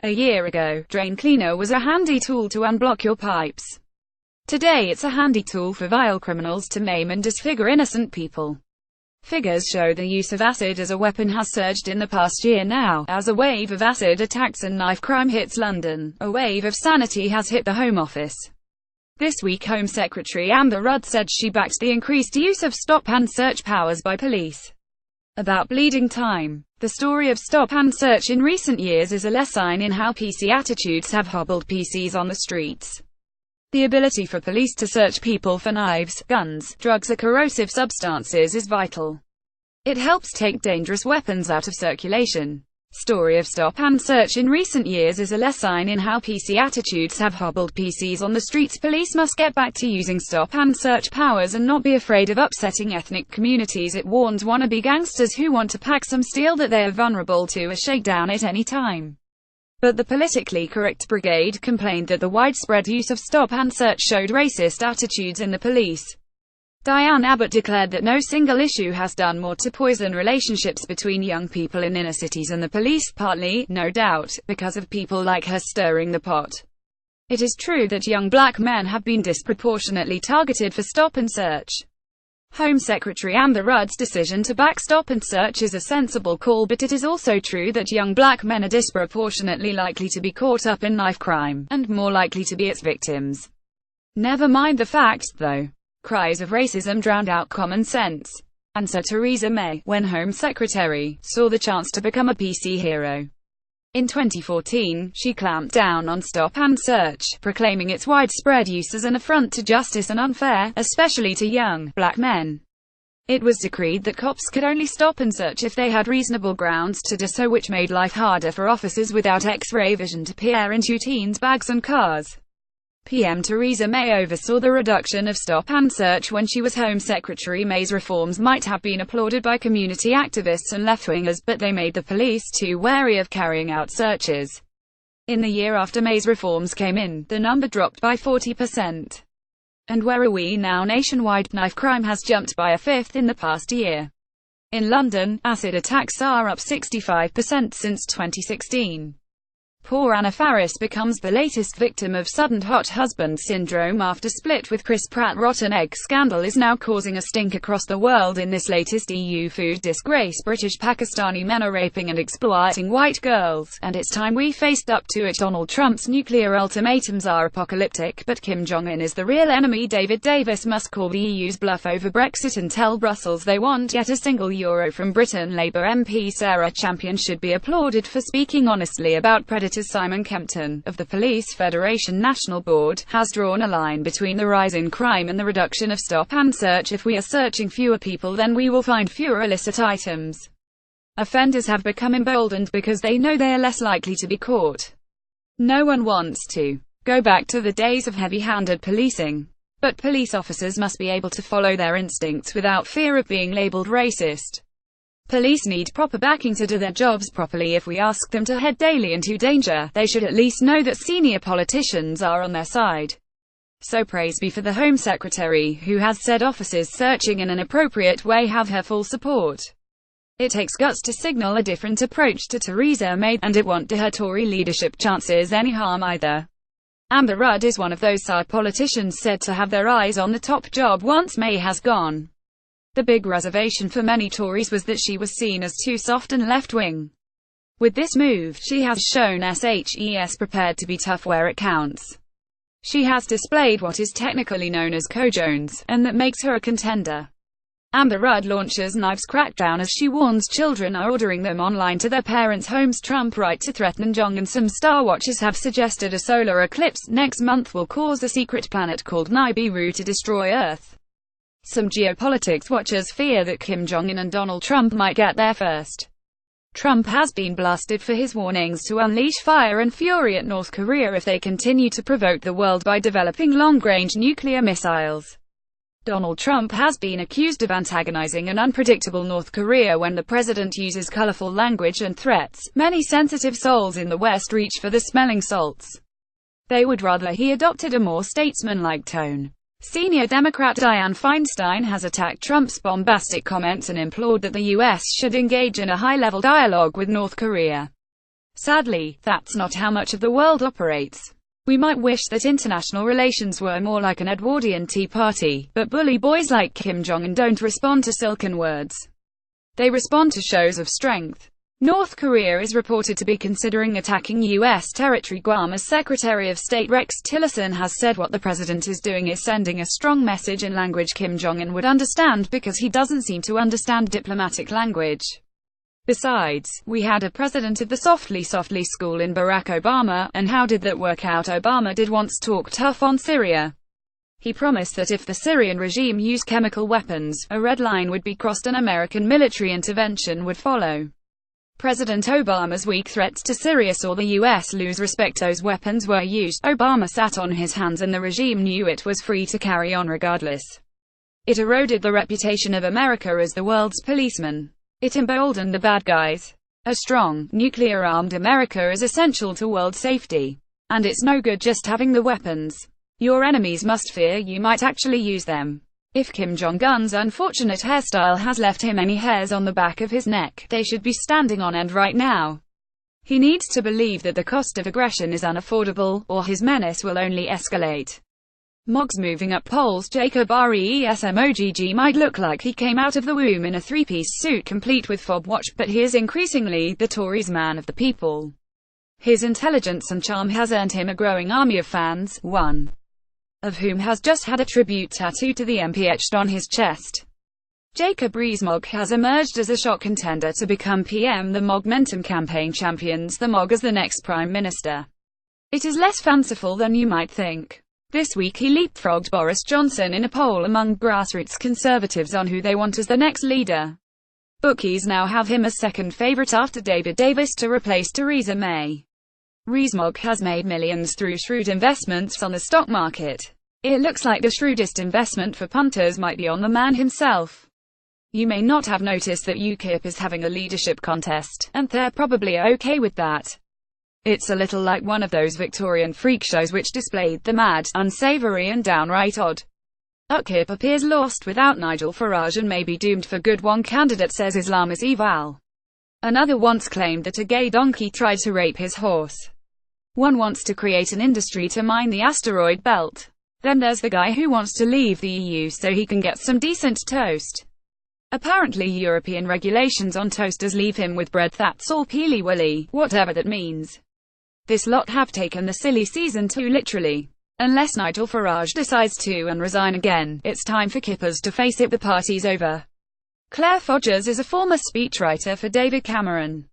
A year ago, drain cleaner was a handy tool to unblock your pipes. Today it's a handy tool for vile criminals to maim and disfigure innocent people. Figures show the use of acid as a weapon has surged in the past year now. As a wave of acid attacks and knife crime hits London, a wave of sanity has hit the Home Office. This week Home Secretary Amber Rudd said she backed the increased use of stop and search powers by police. About bleeding time. The story of stop and search in recent years is a lesson in how PC attitudes have hobbled PCs on the streets. The ability for police to search people for knives, guns, drugs or corrosive substances is vital. It helps take dangerous weapons out of circulation. Story of stop and search in recent years is a lesson in how PC attitudes have hobbled PCs on the streets. Police must get back to using stop and search powers and not be afraid of upsetting ethnic communities. It warns wannabe gangsters who want to pack some steel that they are vulnerable to a shakedown at any time. But the politically correct brigade complained that the widespread use of stop and search showed racist attitudes in the police. Diane Abbott declared that no single issue has done more to poison relationships between young people in inner cities and the police, partly, no doubt, because of people like her stirring the pot. It is true that young black men have been disproportionately targeted for stop and search. Home Secretary Amber Rudd's decision to back stop and search is a sensible call, but it is also true that young black men are disproportionately likely to be caught up in knife crime, and more likely to be its victims. Never mind the fact, though. Cries of racism drowned out common sense. Answer Theresa May, when Home Secretary, saw the chance to become a PC hero. In 2014, she clamped down on stop and search, proclaiming its widespread use as an affront to justice and unfair, especially to young, black men. It was decreed that cops could only stop and search if they had reasonable grounds to do so, which made life harder for officers without X-ray vision to peer into teens' bags and cars. PM Theresa May oversaw the reduction of stop and search when she was Home Secretary. May's reforms might have been applauded by community activists and left-wingers, but they made the police too wary of carrying out searches. In the year after May's reforms came in, the number dropped by 40%. And where are we now? Nationwide, knife crime has jumped by a fifth in the past year. In London, acid attacks are up 65% since 2016. Poor Anna Faris becomes the latest victim of sudden hot husband syndrome after split with Chris Pratt. Rotten egg scandal is now causing a stink across the world. In this latest EU food disgrace, British Pakistani men are raping and exploiting white girls, and it's time we faced up to it. Donald Trump's nuclear ultimatums are apocalyptic, but Kim Jong-un is the real enemy. David Davis must call the EU's bluff over Brexit and tell Brussels they want yet a single euro from Britain. Labour MP Sarah Champion should be applauded for speaking honestly about predators. Simon Kempton, of the Police Federation National Board, has drawn a line between the rise in crime and the reduction of stop and search. If we are searching fewer people, then we will find fewer illicit items. Offenders have become emboldened because they know they are less likely to be caught. No one wants to go back to the days of heavy-handed policing. But police officers must be able to follow their instincts without fear of being labeled racist. Police need proper backing to do their jobs properly. If we ask them to head daily into danger, they should at least know that senior politicians are on their side. So praise be for the Home Secretary, who has said officers searching in an appropriate way have her full support. It takes guts to signal a different approach to Theresa May, and it won't do her Tory leadership chances any harm either. Amber Rudd is one of those side politicians said to have their eyes on the top job once May has gone. The big reservation for many Tories was that she was seen as too soft and left-wing. With this move, she has shown SHES prepared to be tough where it counts. She has displayed what is technically known as co-Jones, and that makes her a contender. Amber Rudd launches knives crackdown as she warns children are ordering them online to their parents' homes. Trump right to threaten Jong-un. Some star watchers have suggested a solar eclipse next month will cause a secret planet called Nibiru to destroy Earth. Some geopolitics watchers fear that Kim Jong-un and Donald Trump might get there first. Trump has been blasted for his warnings to unleash fire and fury at North Korea if they continue to provoke the world by developing long-range nuclear missiles. Donald Trump has been accused of antagonizing an unpredictable North Korea when the president uses colorful language and threats. Many sensitive souls in the West reach for the smelling salts. They would rather he adopted a more statesmanlike tone. Senior Democrat Dianne Feinstein has attacked Trump's bombastic comments and implored that the U.S. should engage in a high-level dialogue with North Korea. Sadly, that's not how much of the world operates. We might wish that international relations were more like an Edwardian Tea Party, but bully boys like Kim Jong-un don't respond to silken words. They respond to shows of strength. North Korea is reported to be considering attacking U.S. territory. Guam's Secretary of State Rex Tillerson has said what the president is doing is sending a strong message in language Kim Jong-un would understand, because he doesn't seem to understand diplomatic language. Besides, we had a president of the softly school in Barack Obama, and how did that work out? Obama did once talk tough on Syria. He promised that if the Syrian regime used chemical weapons, a red line would be crossed and American military intervention would follow. President Obama's weak threats to Syria saw the U.S. lose respect. Those weapons were used. Obama sat on his hands and the regime knew it was free to carry on regardless. It eroded the reputation of America as the world's policeman. It emboldened the bad guys. A strong, nuclear-armed America is essential to world safety. And it's no good just having the weapons. Your enemies must fear you might actually use them. If Kim Jong-un's unfortunate hairstyle has left him any hairs on the back of his neck, they should be standing on end right now. He needs to believe that the cost of aggression is unaffordable, or his menace will only escalate. Mog's moving up polls. Jacob Rees-Mogg might look like he came out of the womb in a three-piece suit complete with fob watch, but he is increasingly the Tories' man of the people. His intelligence and charm has earned him a growing army of fans, one of whom has just had a tribute tattoo to the MP etched on his chest. Jacob Rees-Mogg has emerged as a shock contender to become PM. The Mogmentum campaign champions the Mog as the next Prime Minister. It is less fanciful than you might think. This week he leapfrogged Boris Johnson in a poll among grassroots conservatives on who they want as the next leader. Bookies now have him as second favourite after David Davis to replace Theresa May. Rees-Mogg has made millions through shrewd investments on the stock market. It looks like the shrewdest investment for punters might be on the man himself. You may not have noticed that UKIP is having a leadership contest, and they're probably okay with that. It's a little like one of those Victorian freak shows which displayed the mad, unsavoury and downright odd. UKIP appears lost without Nigel Farage and may be doomed for good. One candidate says Islam is evil. Another once claimed that a gay donkey tried to rape his horse. One wants to create an industry to mine the asteroid belt. Then there's the guy who wants to leave the EU so he can get some decent toast. Apparently European regulations on toasters leave him with bread that's all peely-willy, whatever that means. This lot have taken the silly season too literally. Unless Nigel Farage decides to and resign again, it's time for Kippers to face it. The party's over. Claire Fodgers is a former speechwriter for David Cameron.